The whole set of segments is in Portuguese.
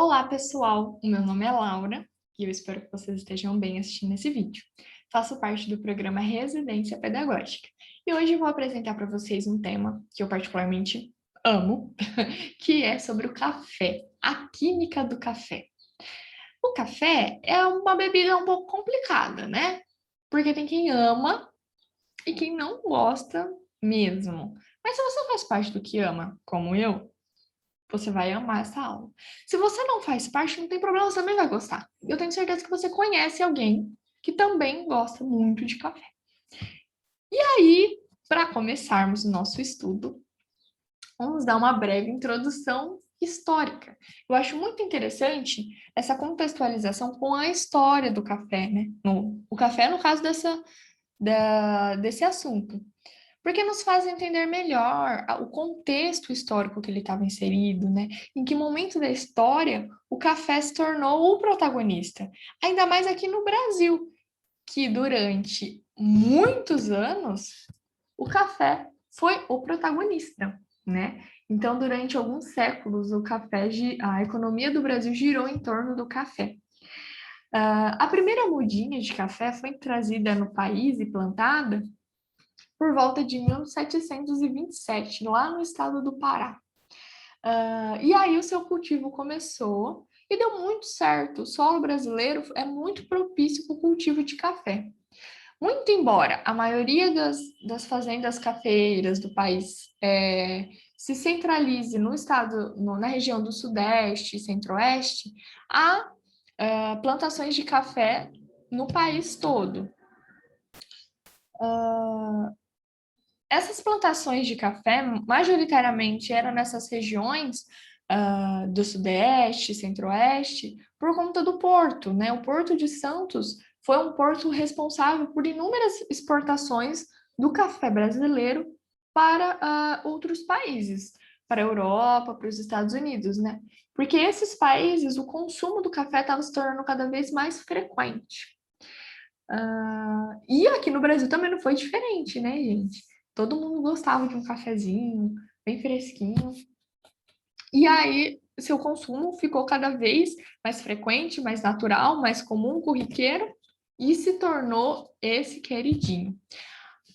Olá, pessoal! O meu nome é Laura e eu espero que vocês estejam bem assistindo esse vídeo. Faço parte do programa Residência Pedagógica e hoje eu vou apresentar para vocês um tema que eu particularmente amo, que é sobre o café, a química do café. O café é uma bebida um pouco complicada, né? Porque tem quem ama e quem não gosta mesmo. Mas se você faz parte do que ama, como eu, você vai amar essa aula. Se você não faz parte, não tem problema, você também vai gostar. Eu tenho certeza que você conhece alguém que também gosta muito de café. E aí, para começarmos o nosso estudo, vamos dar uma breve introdução histórica. Eu acho muito interessante essa contextualização com a história do café, né? O café, no caso desse assunto. Porque nos faz entender melhor o contexto histórico que ele estava inserido, né? Em que momento da história o café se tornou o protagonista. Ainda mais aqui no Brasil, que durante muitos anos o café foi o protagonista, né? Então, durante alguns séculos, a economia do Brasil girou em torno do café. A primeira mudinha de café foi trazida no país e plantada por volta de 1727, lá no estado do Pará. E aí o seu cultivo começou e deu muito certo. O solo brasileiro é muito propício para o cultivo de café. Muito embora a maioria das fazendas cafeeiras do país se centralize no estado, na região do Sudeste e Centro-Oeste, há plantações de café no país todo. Essas plantações de café, majoritariamente, eram nessas regiões do Sudeste, Centro-Oeste, por conta do porto, né? O Porto de Santos foi um porto responsável por inúmeras exportações do café brasileiro para outros países, para a Europa, para os Estados Unidos, né? Porque esses países, o consumo do café estava se tornando cada vez mais frequente. E aqui no Brasil também não foi diferente, né, gente? Todo mundo gostava de um cafezinho, bem fresquinho. E aí, seu consumo ficou cada vez mais frequente, mais natural, mais comum, corriqueiro, e se tornou esse queridinho.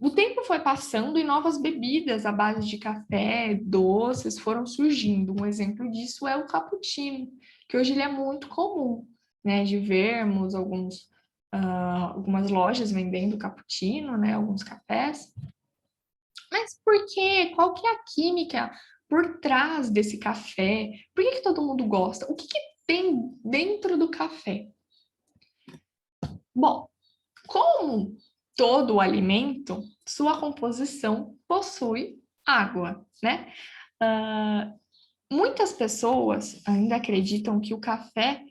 O tempo foi passando e novas bebidas à base de café, doces, foram surgindo. Um exemplo disso é o cappuccino, que hoje ele é muito comum, né, de vermos algumas lojas vendendo cappuccino, né, alguns cafés. Mas por quê? Qual que é a química por trás desse café? Por que todo mundo gosta? O que tem dentro do café? Bom, como todo alimento, sua composição possui água, né? Uh, Muitas pessoas ainda acreditam que o café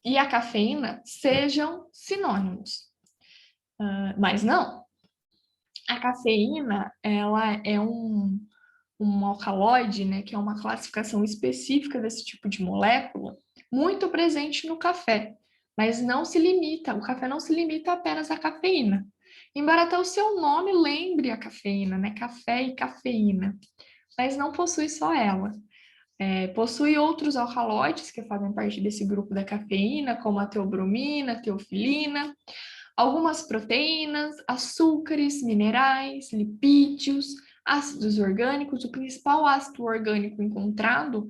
e a cafeína sejam sinônimos, mas não. A cafeína, ela é um alcaloide, né, que é uma classificação específica desse tipo de molécula, muito presente no café, mas não se limita, o café não se limita apenas à cafeína. Embora até o seu nome lembre a cafeína, né, café e cafeína, mas não possui só ela. Possui outros alcaloides que fazem parte desse grupo da cafeína, como a teobromina, a teofilina, algumas proteínas, açúcares, minerais, lipídios, ácidos orgânicos. O principal ácido orgânico encontrado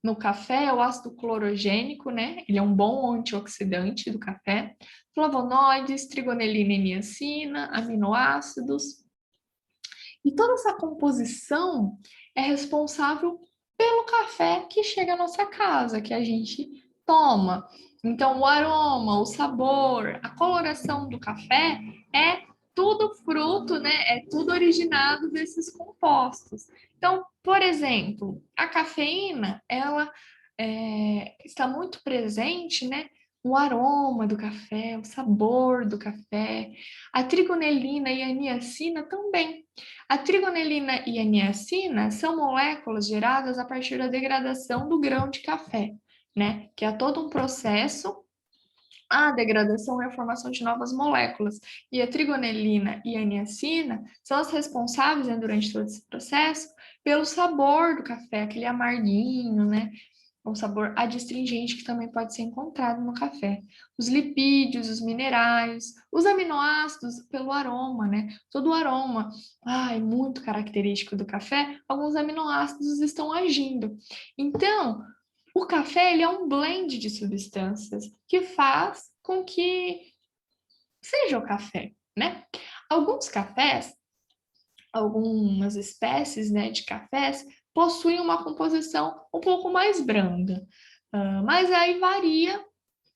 no café é o ácido clorogênico, né? Ele é um bom antioxidante do café. Flavonoides, trigonelina e niacina, aminoácidos. E toda essa composição é responsável pelo café que chega à nossa casa, que a gente toma. Então, o aroma, o sabor, a coloração do café é tudo fruto, né? É tudo originado desses compostos. Então, por exemplo, a cafeína, ela está muito presente, né? O aroma do café, o sabor do café, a trigonelina e a niacina também. A trigonelina e a niacina são moléculas geradas a partir da degradação do grão de café, né? Que é todo um processo. A degradação é a formação de novas moléculas. E a trigonelina e a niacina são as responsáveis, né, durante todo esse processo, pelo sabor do café, aquele amarguinho, né? o sabor adstringente que também pode ser encontrado no café. Os lipídios, os minerais, os aminoácidos pelo aroma, né? Todo o aroma, muito característico do café, alguns aminoácidos estão agindo. Então, o café ele é um blend de substâncias que faz com que seja o café, né? Alguns cafés, algumas espécies, né, de cafés possuem uma composição um pouco mais branda, mas aí varia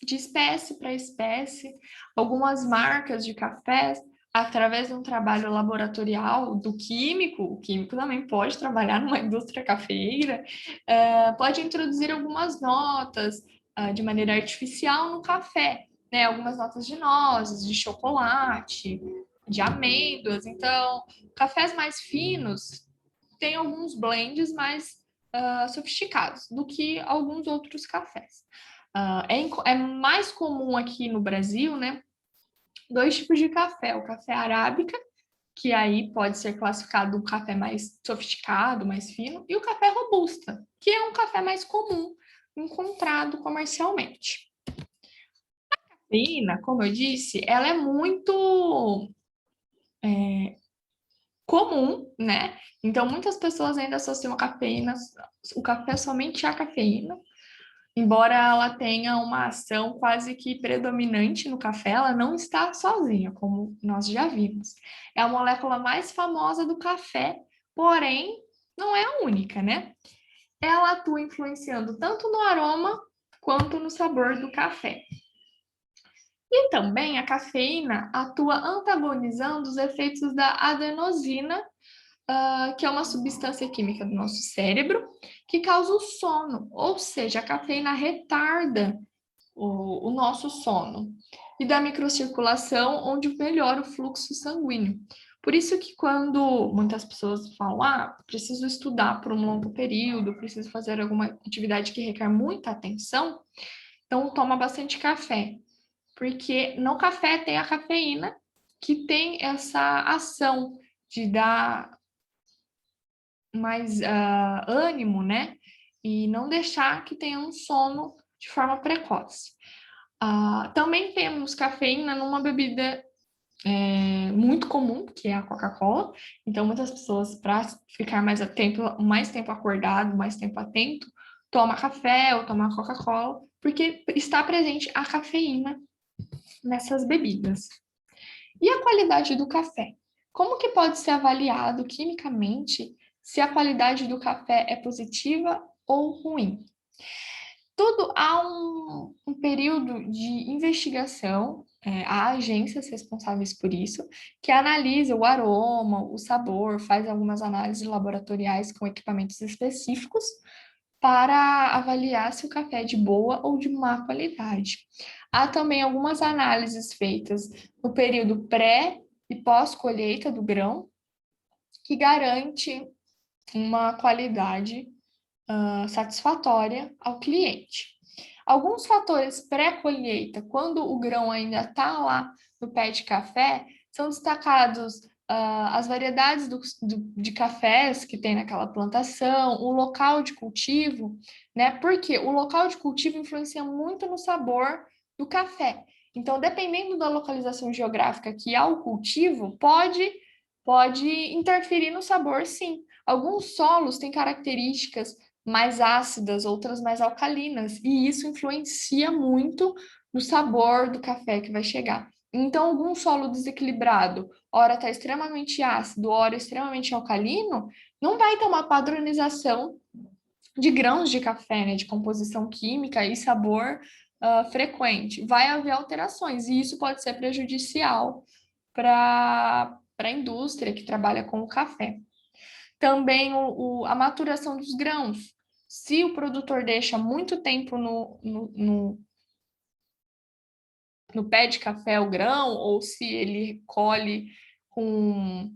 de espécie para espécie. Algumas marcas de cafés, através de um trabalho laboratorial do químico, o químico também pode trabalhar numa indústria cafeeira, pode introduzir algumas notas de maneira artificial no café, né? Algumas notas de nozes, de chocolate, de amêndoas. Então, cafés mais finos têm alguns blends mais sofisticados do que alguns outros cafés. É mais comum aqui no Brasil, né? Dois tipos de café: o café arábica, que aí pode ser classificado um café mais sofisticado, mais fino, e o café robusta, que é um café mais comum, encontrado comercialmente. A cafeína, como eu disse, ela é muito comum, né? Então, muitas pessoas ainda associam a cafeína, o café somente à cafeína. Embora ela tenha uma ação quase que predominante no café, ela não está sozinha, como nós já vimos. É a molécula mais famosa do café, porém, não é a única, né? Ela atua influenciando tanto no aroma quanto no sabor do café. E também a cafeína atua antagonizando os efeitos da adenosina, que é uma substância química do nosso cérebro, que causa o sono, ou seja, a cafeína retarda o nosso sono, e da microcirculação, onde melhora o fluxo sanguíneo. Por isso que quando muitas pessoas falam, preciso estudar por um longo período, preciso fazer alguma atividade que requer muita atenção, então toma bastante café, porque no café tem a cafeína, que tem essa ação de dar mais ânimo, né? E não deixar que tenha um sono de forma precoce. Também temos cafeína numa bebida muito comum, que é a Coca-Cola. Então, muitas pessoas, para ficar mais tempo acordado, mais tempo atento, toma café ou toma Coca-Cola, porque está presente a cafeína nessas bebidas. E a qualidade do café? Como que pode ser avaliado quimicamente se a qualidade do café é positiva ou ruim? Tudo há um período de investigação, há agências responsáveis por isso, que analisa o aroma, o sabor, faz algumas análises laboratoriais com equipamentos específicos para avaliar se o café é de boa ou de má qualidade. Há também algumas análises feitas no período pré e pós-colheita do grão, que garante uma qualidade satisfatória ao cliente. Alguns fatores pré-colheita, quando o grão ainda está lá no pé de café, são destacados as variedades de cafés que tem naquela plantação, o local de cultivo, né? Porque o local de cultivo influencia muito no sabor do café. Então, dependendo da localização geográfica que há o cultivo, pode interferir no sabor, sim. Alguns solos têm características mais ácidas, outras mais alcalinas, e isso influencia muito no sabor do café que vai chegar. Então, algum solo desequilibrado, ora está extremamente ácido, ora extremamente alcalino, não vai ter uma padronização de grãos de café, né, de composição química e sabor frequente. Vai haver alterações, e isso pode ser prejudicial para a indústria que trabalha com o café. Também a maturação dos grãos. Se o produtor deixa muito tempo no pé de café o grão, ou se ele colhe com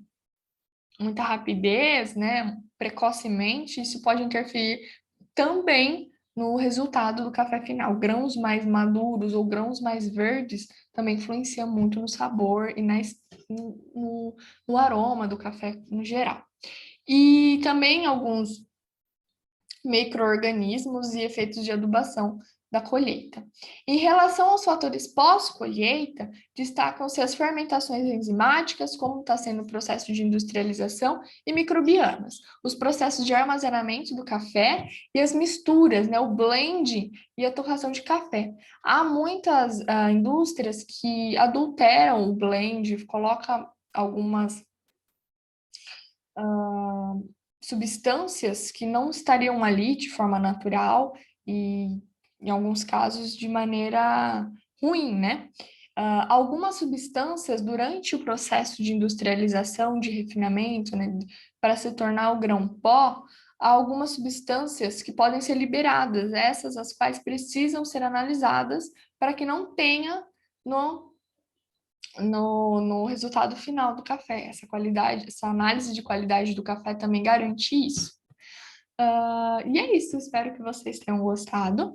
muita rapidez, né, precocemente, isso pode interferir também no resultado do café final. Grãos mais maduros ou grãos mais verdes também influenciam muito no sabor e no aroma do café no geral. E também alguns micro-organismos e efeitos de adubação da colheita. Em relação aos fatores pós-colheita, destacam-se as fermentações enzimáticas, como está sendo o processo de industrialização, e microbianas, os processos de armazenamento do café e as misturas, né, o blend e a torração de café. Há muitas indústrias que adulteram o blend, colocam algumas substâncias que não estariam ali de forma natural e, em alguns casos, de maneira ruim, né? Algumas substâncias, durante o processo de industrialização, de refinamento, né, para se tornar o grão-pó, há algumas substâncias que podem ser liberadas, essas as quais precisam ser analisadas para que não tenha no resultado final do café. Essa qualidade, essa análise de qualidade do café também garante isso. E é isso, espero que vocês tenham gostado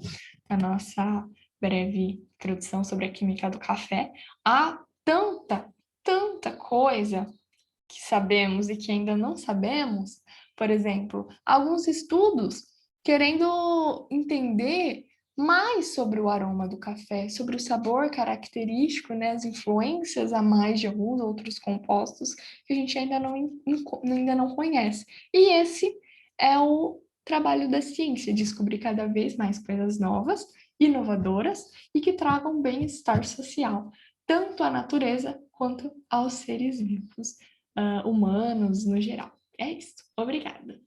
da nossa breve introdução sobre a química do café. Há tanta coisa que sabemos e que ainda não sabemos. Por exemplo, alguns estudos querendo entender mais sobre o aroma do café, sobre o sabor característico, né, as influências a mais de alguns outros compostos que a gente ainda não conhece. E esse é o trabalho da ciência, descobrir cada vez mais coisas novas, inovadoras e que tragam bem-estar social, tanto à natureza quanto aos seres vivos, humanos no geral. É isso. Obrigada.